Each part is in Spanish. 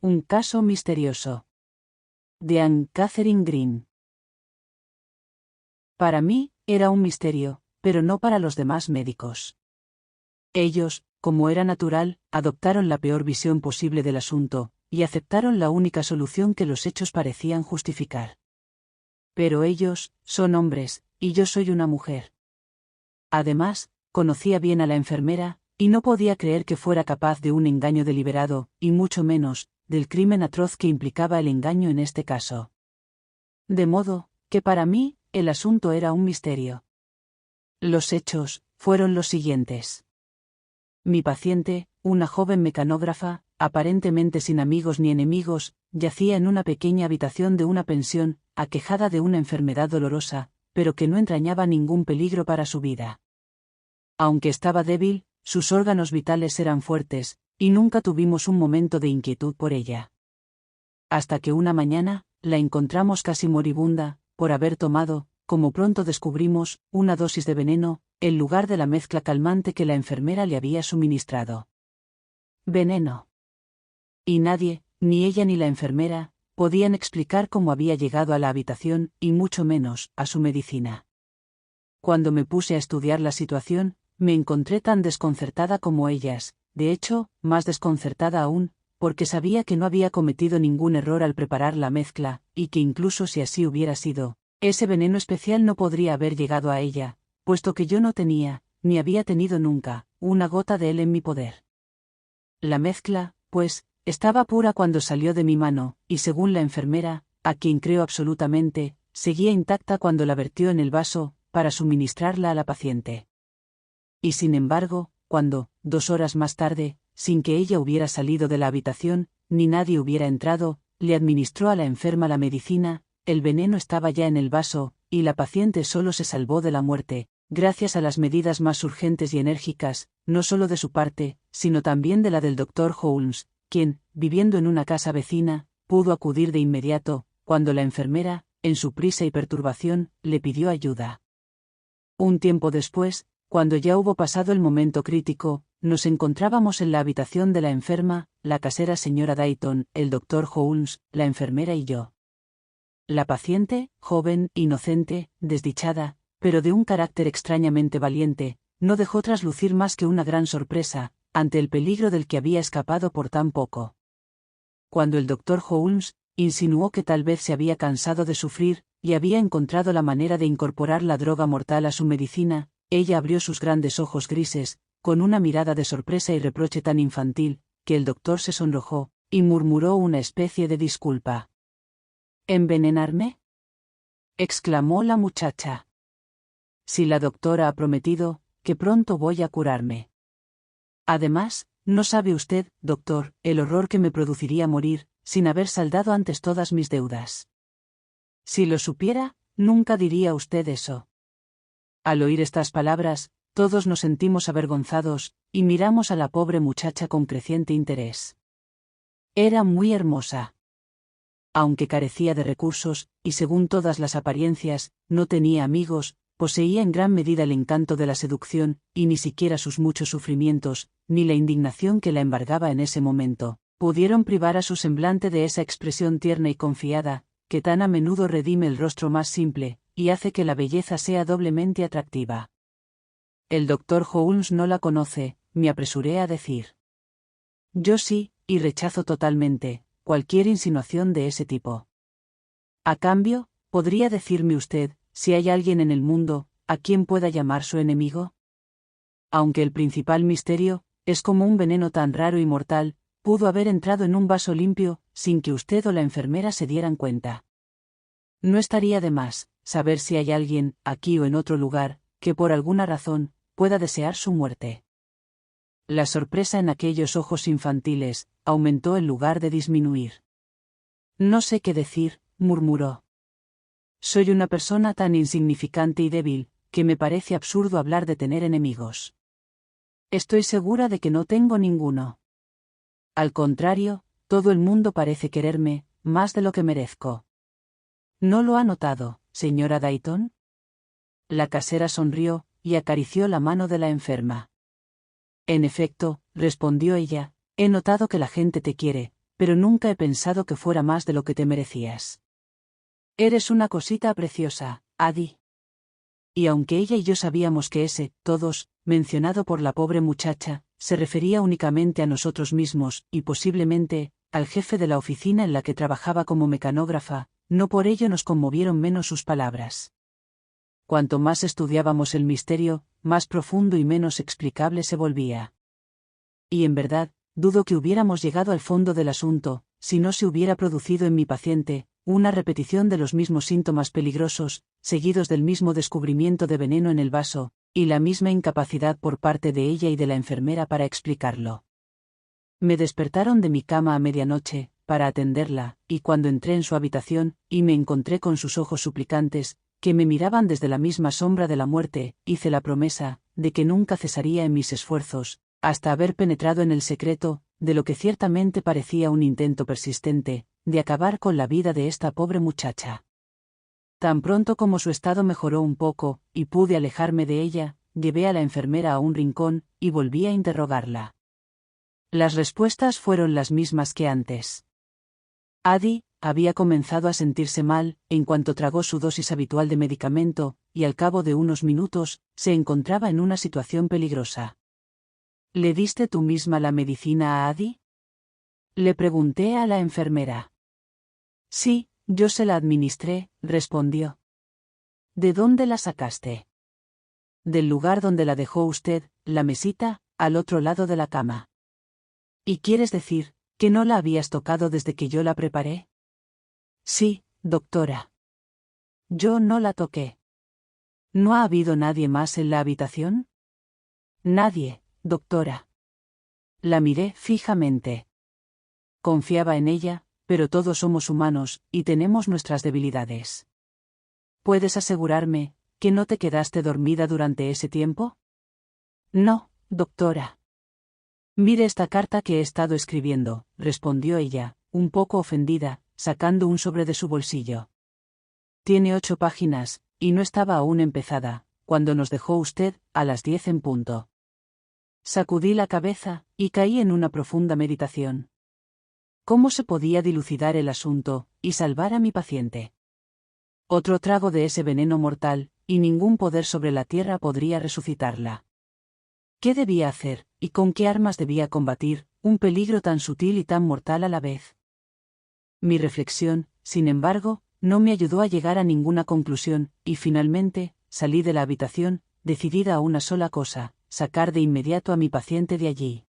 Un caso misterioso. De Anne Catherine Green. Para mí, era un misterio, pero no para los demás médicos. Ellos, como era natural, adoptaron la peor visión posible del asunto, y aceptaron la única solución que los hechos parecían justificar. Pero ellos, son hombres, y yo soy una mujer. Además, conocía bien a la enfermera, y no podía creer que fuera capaz de un engaño deliberado, y mucho menos, del crimen atroz que implicaba el engaño en este caso. De modo, que para mí, el asunto era un misterio. Los hechos, fueron los siguientes. Mi paciente, una joven mecanógrafa, aparentemente sin amigos ni enemigos, yacía en una pequeña habitación de una pensión, aquejada de una enfermedad dolorosa, pero que no entrañaba ningún peligro para su vida. Aunque estaba débil, sus órganos vitales eran fuertes, y nunca tuvimos un momento de inquietud por ella. Hasta que una mañana, la encontramos casi moribunda, por haber tomado, como pronto descubrimos, una dosis de veneno, en lugar de la mezcla calmante que la enfermera le había suministrado. Veneno. Y nadie, ni ella ni la enfermera, podían explicar cómo había llegado a la habitación, y mucho menos, a su medicina. Cuando me puse a estudiar la situación, me encontré tan desconcertada como ellas, de hecho, más desconcertada aún, porque sabía que no había cometido ningún error al preparar la mezcla, y que incluso si así hubiera sido, ese veneno especial no podría haber llegado a ella, puesto que yo no tenía, ni había tenido nunca, una gota de él en mi poder. La mezcla, pues, estaba pura cuando salió de mi mano, y según la enfermera, a quien creo absolutamente, seguía intacta cuando la vertió en el vaso, para suministrarla a la paciente. Y sin embargo, cuando, 2 horas más tarde, sin que ella hubiera salido de la habitación, ni nadie hubiera entrado, le administró a la enferma la medicina, el veneno estaba ya en el vaso, y la paciente solo se salvó de la muerte, gracias a las medidas más urgentes y enérgicas, no solo de su parte, sino también de la del doctor Holmes, quien, viviendo en una casa vecina, pudo acudir de inmediato, cuando la enfermera, en su prisa y perturbación, le pidió ayuda. Un tiempo después, cuando ya hubo pasado el momento crítico, nos encontrábamos en la habitación de la enferma, la casera señora Dayton, el doctor Holmes, la enfermera y yo. La paciente, joven, inocente, desdichada, pero de un carácter extrañamente valiente, no dejó traslucir más que una gran sorpresa, ante el peligro del que había escapado por tan poco. Cuando el doctor Holmes insinuó que tal vez se había cansado de sufrir, y había encontrado la manera de incorporar la droga mortal a su medicina, ella abrió sus grandes ojos grises, con una mirada de sorpresa y reproche tan infantil, que el doctor se sonrojó, y murmuró una especie de disculpa. ¿Envenenarme?, exclamó la muchacha. Si la doctora ha prometido, que pronto voy a curarme. Además, no sabe usted, doctor, el horror que me produciría morir, sin haber saldado antes todas mis deudas. Si lo supiera, nunca diría usted eso. Al oír estas palabras, todos nos sentimos avergonzados, y miramos a la pobre muchacha con creciente interés. Era muy hermosa. Aunque carecía de recursos, y según todas las apariencias, no tenía amigos, poseía en gran medida el encanto de la seducción, y ni siquiera sus muchos sufrimientos, ni la indignación que la embargaba en ese momento, pudieron privar a su semblante de esa expresión tierna y confiada, que tan a menudo redime el rostro más simple, y hace que la belleza sea doblemente atractiva. El doctor Holmes no la conoce, me apresuré a decir. Yo sí, y rechazo totalmente cualquier insinuación de ese tipo. A cambio, ¿podría decirme usted, si hay alguien en el mundo, a quien pueda llamar su enemigo? Aunque el principal misterio, es como un veneno tan raro y mortal, pudo haber entrado en un vaso limpio, sin que usted o la enfermera se dieran cuenta. No estaría de más, saber si hay alguien, aquí o en otro lugar, que por alguna razón, pueda desear su muerte. La sorpresa en aquellos ojos infantiles, aumentó en lugar de disminuir. No sé qué decir, murmuró. Soy una persona tan insignificante y débil, que me parece absurdo hablar de tener enemigos. Estoy segura de que no tengo ninguno. Al contrario, todo el mundo parece quererme, más de lo que merezco. ¿No lo ha notado, señora Dayton? La casera sonrió, y acarició la mano de la enferma. En efecto, respondió ella, he notado que la gente te quiere, pero nunca he pensado que fuera más de lo que te merecías. Eres una cosita preciosa, Adi. Y aunque ella y yo sabíamos que ese, todos, mencionado por la pobre muchacha, se refería únicamente a nosotros mismos, y posiblemente, al jefe de la oficina en la que trabajaba como mecanógrafa, no por ello nos conmovieron menos sus palabras. Cuanto más estudiábamos el misterio, más profundo y menos explicable se volvía. Y en verdad, dudo que hubiéramos llegado al fondo del asunto, si no se hubiera producido en mi paciente, una repetición de los mismos síntomas peligrosos, seguidos del mismo descubrimiento de veneno en el vaso, y la misma incapacidad por parte de ella y de la enfermera para explicarlo. Me despertaron de mi cama a medianoche, para atenderla, y cuando entré en su habitación, y me encontré con sus ojos suplicantes, que me miraban desde la misma sombra de la muerte, hice la promesa, de que nunca cesaría en mis esfuerzos, hasta haber penetrado en el secreto, de lo que ciertamente parecía un intento persistente, de acabar con la vida de esta pobre muchacha. Tan pronto como su estado mejoró un poco, y pude alejarme de ella, llevé a la enfermera a un rincón, y volví a interrogarla. Las respuestas fueron las mismas que antes. Adi había comenzado a sentirse mal, en cuanto tragó su dosis habitual de medicamento, y al cabo de unos minutos, se encontraba en una situación peligrosa. ¿Le diste tú misma la medicina a Adi? Le pregunté a la enfermera. Sí, yo se la administré, respondió. ¿De dónde la sacaste? Del lugar donde la dejó usted, la mesita, al otro lado de la cama. ¿Y quieres decir, que no la habías tocado desde que yo la preparé? Sí, doctora. Yo no la toqué. ¿No ha habido nadie más en la habitación? Nadie, doctora. La miré fijamente. Confiaba en ella, pero todos somos humanos, y tenemos nuestras debilidades. ¿Puedes asegurarme, que no te quedaste dormida durante ese tiempo? No, doctora. Mire esta carta que he estado escribiendo, respondió ella, un poco ofendida, sacando un sobre de su bolsillo. Tiene 8 páginas, y no estaba aún empezada, cuando nos dejó usted, a las 10 en punto. Sacudí la cabeza, y caí en una profunda meditación. ¿Cómo se podía dilucidar el asunto, y salvar a mi paciente? Otro trago de ese veneno mortal, y ningún poder sobre la tierra podría resucitarla. ¿Qué debía hacer, y con qué armas debía combatir, un peligro tan sutil y tan mortal a la vez? Mi reflexión, sin embargo, no me ayudó a llegar a ninguna conclusión, y finalmente, salí de la habitación, decidida a una sola cosa, sacar de inmediato a mi paciente de allí.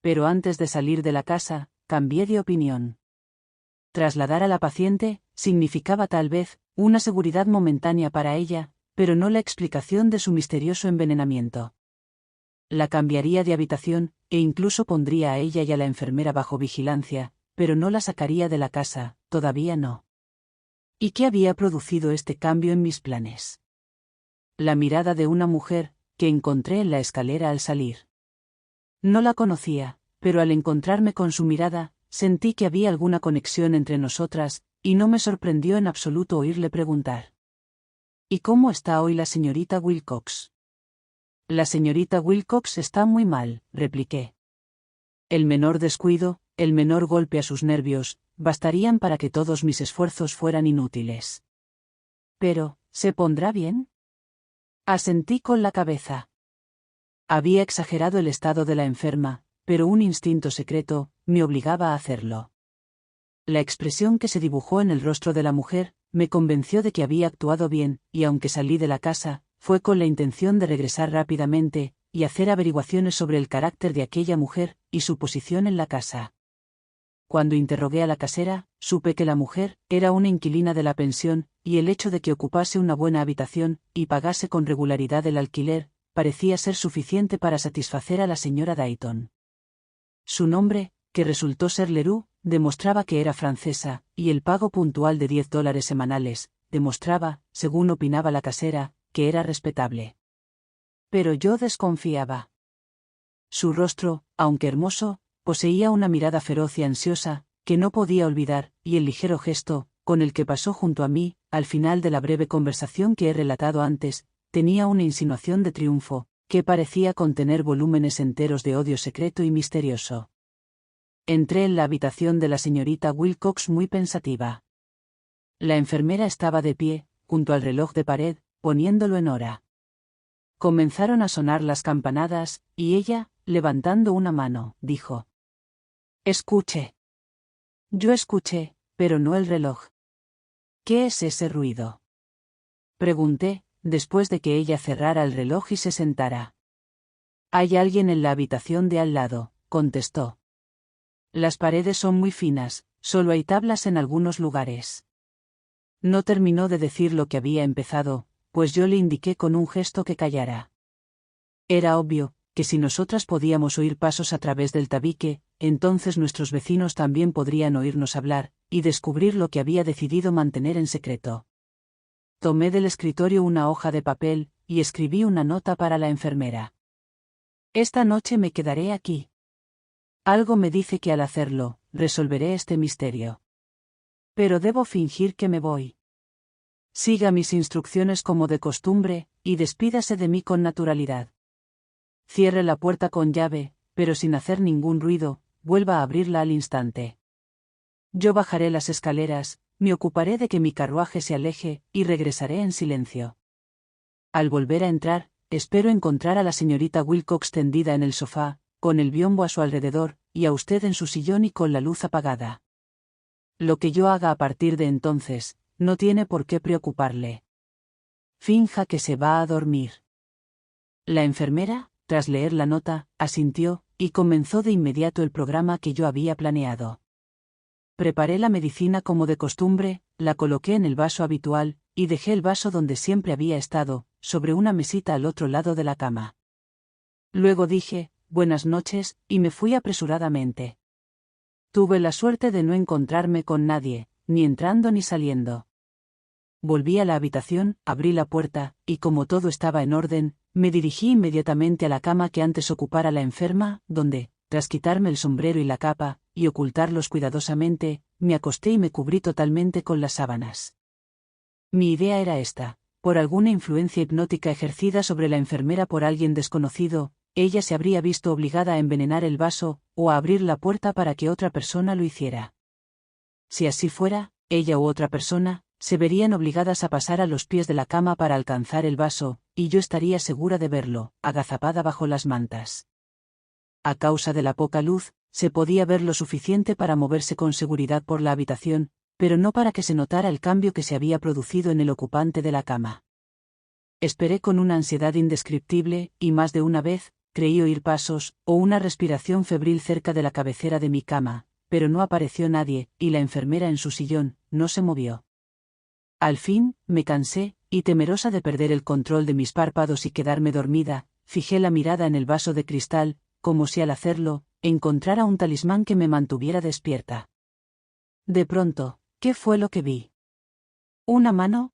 Pero antes de salir de la casa, cambié de opinión. Trasladar a la paciente, significaba tal vez, una seguridad momentánea para ella, pero no la explicación de su misterioso envenenamiento. La cambiaría de habitación, e incluso pondría a ella y a la enfermera bajo vigilancia, pero no la sacaría de la casa, todavía no. ¿Y qué había producido este cambio en mis planes? La mirada de una mujer, que encontré en la escalera al salir. No la conocía, pero al encontrarme con su mirada, sentí que había alguna conexión entre nosotras, y no me sorprendió en absoluto oírle preguntar. ¿Y cómo está hoy la señorita Wilcox? La señorita Wilcox está muy mal, repliqué. El menor descuido, el menor golpe a sus nervios, bastarían para que todos mis esfuerzos fueran inútiles. Pero, ¿se pondrá bien? Asentí con la cabeza. Había exagerado el estado de la enferma, pero un instinto secreto me obligaba a hacerlo. La expresión que se dibujó en el rostro de la mujer me convenció de que había actuado bien, y aunque salí de la casa, fue con la intención de regresar rápidamente y hacer averiguaciones sobre el carácter de aquella mujer y su posición en la casa. Cuando interrogué a la casera, supe que la mujer era una inquilina de la pensión, y el hecho de que ocupase una buena habitación y pagase con regularidad el alquiler, parecía ser suficiente para satisfacer a la señora Dayton. Su nombre, que resultó ser Leroux, demostraba que era francesa, y el pago puntual de $10 semanales, demostraba, según opinaba la casera, que era respetable. Pero yo desconfiaba. Su rostro, aunque hermoso, poseía una mirada feroz y ansiosa, que no podía olvidar, y el ligero gesto, con el que pasó junto a mí, al final de la breve conversación que he relatado antes, tenía una insinuación de triunfo, que parecía contener volúmenes enteros de odio secreto y misterioso. Entré en la habitación de la señorita Wilcox muy pensativa. La enfermera estaba de pie, junto al reloj de pared, poniéndolo en hora. Comenzaron a sonar las campanadas, y ella, levantando una mano, dijo: «Escuche». Yo escuché, pero no el reloj. «¿Qué es ese ruido?», pregunté, después de que ella cerrara el reloj y se sentara. «Hay alguien en la habitación de al lado», contestó. «Las paredes son muy finas, solo hay tablas en algunos lugares». No terminó de decir lo que había empezado, pues yo le indiqué con un gesto que callara. Era obvio, que si nosotras podíamos oír pasos a través del tabique, entonces nuestros vecinos también podrían oírnos hablar, y descubrir lo que había decidido mantener en secreto. Tomé del escritorio una hoja de papel, y escribí una nota para la enfermera. «Esta noche me quedaré aquí. Algo me dice que al hacerlo, resolveré este misterio. Pero debo fingir que me voy. Siga mis instrucciones como de costumbre, y despídase de mí con naturalidad. Cierre la puerta con llave, pero sin hacer ningún ruido, vuelva a abrirla al instante. Yo bajaré las escaleras, me ocuparé de que mi carruaje se aleje, y regresaré en silencio. Al volver a entrar, espero encontrar a la señorita Wilcox tendida en el sofá, con el biombo a su alrededor, y a usted en su sillón y con la luz apagada. Lo que yo haga a partir de entonces, no tiene por qué preocuparle. Finja que se va a dormir». La enfermera, tras leer la nota, asintió, y comenzó de inmediato el programa que yo había planeado. Preparé la medicina como de costumbre, la coloqué en el vaso habitual, y dejé el vaso donde siempre había estado, sobre una mesita al otro lado de la cama. Luego dije: «Buenas noches», y me fui apresuradamente. Tuve la suerte de no encontrarme con nadie, ni entrando ni saliendo. Volví a la habitación, abrí la puerta, y como todo estaba en orden, me dirigí inmediatamente a la cama que antes ocupara la enferma, donde, tras quitarme el sombrero y la capa, y ocultarlos cuidadosamente, me acosté y me cubrí totalmente con las sábanas. Mi idea era esta: por alguna influencia hipnótica ejercida sobre la enfermera por alguien desconocido, ella se habría visto obligada a envenenar el vaso, o a abrir la puerta para que otra persona lo hiciera. Si así fuera, ella u otra persona, se verían obligadas a pasar a los pies de la cama para alcanzar el vaso, y yo estaría segura de verlo, agazapada bajo las mantas. A causa de la poca luz, se podía ver lo suficiente para moverse con seguridad por la habitación, pero no para que se notara el cambio que se había producido en el ocupante de la cama. Esperé con una ansiedad indescriptible, y más de una vez, creí oír pasos, o una respiración febril cerca de la cabecera de mi cama, pero no apareció nadie, y la enfermera en su sillón, no se movió. Al fin, me cansé, y temerosa de perder el control de mis párpados y quedarme dormida, fijé la mirada en el vaso de cristal, como si al hacerlo, encontrara un talismán que me mantuviera despierta. De pronto, ¿qué fue lo que vi? Una mano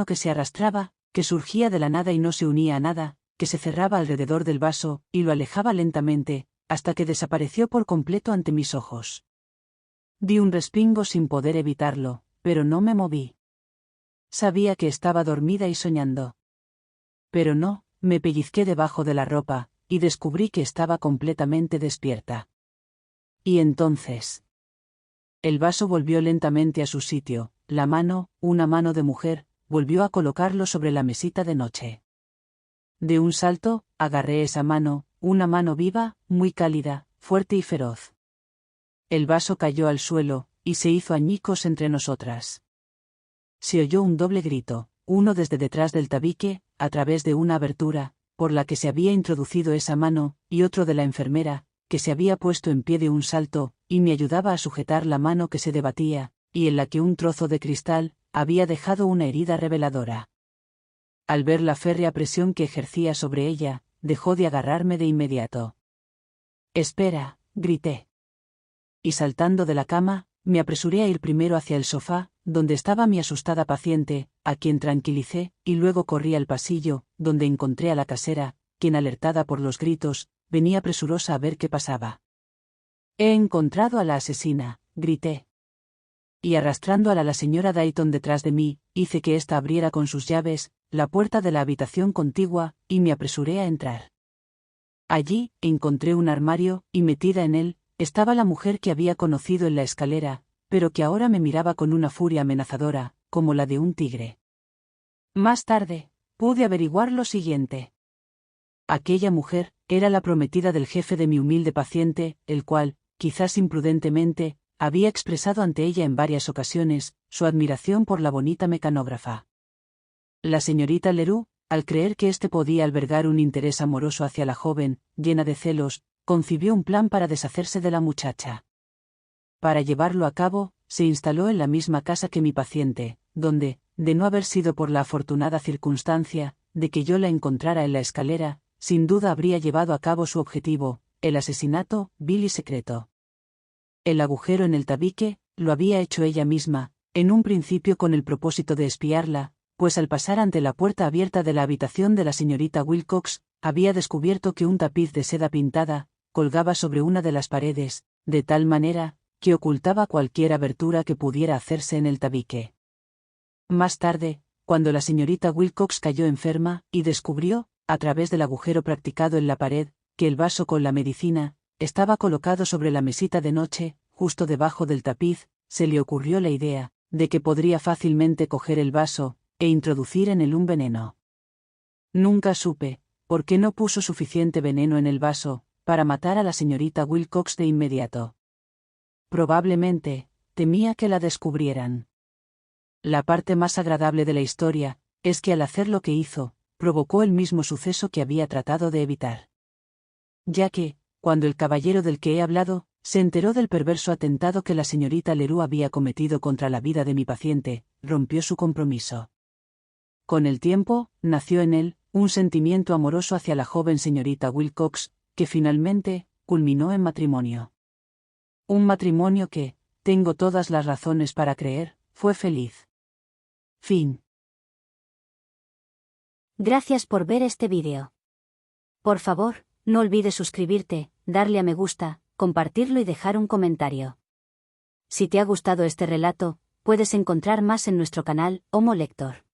que se arrastraba, que surgía de la nada y no se unía a nada, que se cerraba alrededor del vaso, y lo alejaba lentamente, hasta que desapareció por completo ante mis ojos. Di un respingo sin poder evitarlo, pero no me moví. Sabía que estaba dormida y soñando. Pero no, me pellizqué debajo de la ropa, y descubrí que estaba completamente despierta. Y entonces, el vaso volvió lentamente a su sitio, la mano, una mano de mujer, volvió a colocarlo sobre la mesita de noche. De un salto, agarré esa mano, una mano viva, muy cálida, fuerte y feroz. El vaso cayó al suelo, y se hizo añicos entre nosotras. Se oyó un doble grito, uno desde detrás del tabique, a través de una abertura, por la que se había introducido esa mano, y otro de la enfermera, que se había puesto en pie de un salto, y me ayudaba a sujetar la mano que se debatía, y en la que un trozo de cristal había dejado una herida reveladora. Al ver la férrea presión que ejercía sobre ella, dejó de agarrarme de inmediato. «Espera», grité. Y saltando de la cama, me apresuré a ir primero hacia el sofá, donde estaba mi asustada paciente, a quien tranquilicé, y luego corrí al pasillo, donde encontré a la casera, quien, alertada por los gritos, venía presurosa a ver qué pasaba. «He encontrado a la asesina», grité. Y arrastrando a la señora Dayton detrás de mí, hice que ésta abriera con sus llaves la puerta de la habitación contigua, y me apresuré a entrar. Allí, encontré un armario, y metida en él, estaba la mujer que había conocido en la escalera, pero que ahora me miraba con una furia amenazadora, como la de un tigre. Más tarde, pude averiguar lo siguiente. Aquella mujer era la prometida del jefe de mi humilde paciente, el cual, quizás imprudentemente, había expresado ante ella en varias ocasiones su admiración por la bonita mecanógrafa. La señorita Leroux, al creer que éste podía albergar un interés amoroso hacia la joven, llena de celos, concibió un plan para deshacerse de la muchacha. Para llevarlo a cabo, se instaló en la misma casa que mi paciente, donde, de no haber sido por la afortunada circunstancia de que yo la encontrara en la escalera, sin duda habría llevado a cabo su objetivo, el asesinato vil y secreto. El agujero en el tabique lo había hecho ella misma, en un principio con el propósito de espiarla, pues al pasar ante la puerta abierta de la habitación de la señorita Wilcox, había descubierto que un tapiz de seda pintada colgaba sobre una de las paredes, de tal manera que ocultaba cualquier abertura que pudiera hacerse en el tabique. Más tarde, cuando la señorita Wilcox cayó enferma y descubrió, a través del agujero practicado en la pared, que el vaso con la medicina estaba colocado sobre la mesita de noche, justo debajo del tapiz, se le ocurrió la idea de que podría fácilmente coger el vaso e introducir en él un veneno. Nunca supe por qué no puso suficiente veneno en el vaso para matar a la señorita Wilcox de inmediato. Probablemente temía que la descubrieran. La parte más agradable de la historia es que al hacer lo que hizo, provocó el mismo suceso que había tratado de evitar. Ya que, cuando el caballero del que he hablado se enteró del perverso atentado que la señorita Leroux había cometido contra la vida de mi paciente, rompió su compromiso. Con el tiempo, nació en él un sentimiento amoroso hacia la joven señorita Wilcox, que finalmente culminó en matrimonio. Un matrimonio que, tengo todas las razones para creer, fue feliz. Fin. Gracias por ver este vídeo. Por favor, no olvides suscribirte, darle a me gusta, compartirlo y dejar un comentario. Si te ha gustado este relato, puedes encontrar más en nuestro canal, Homo Lector.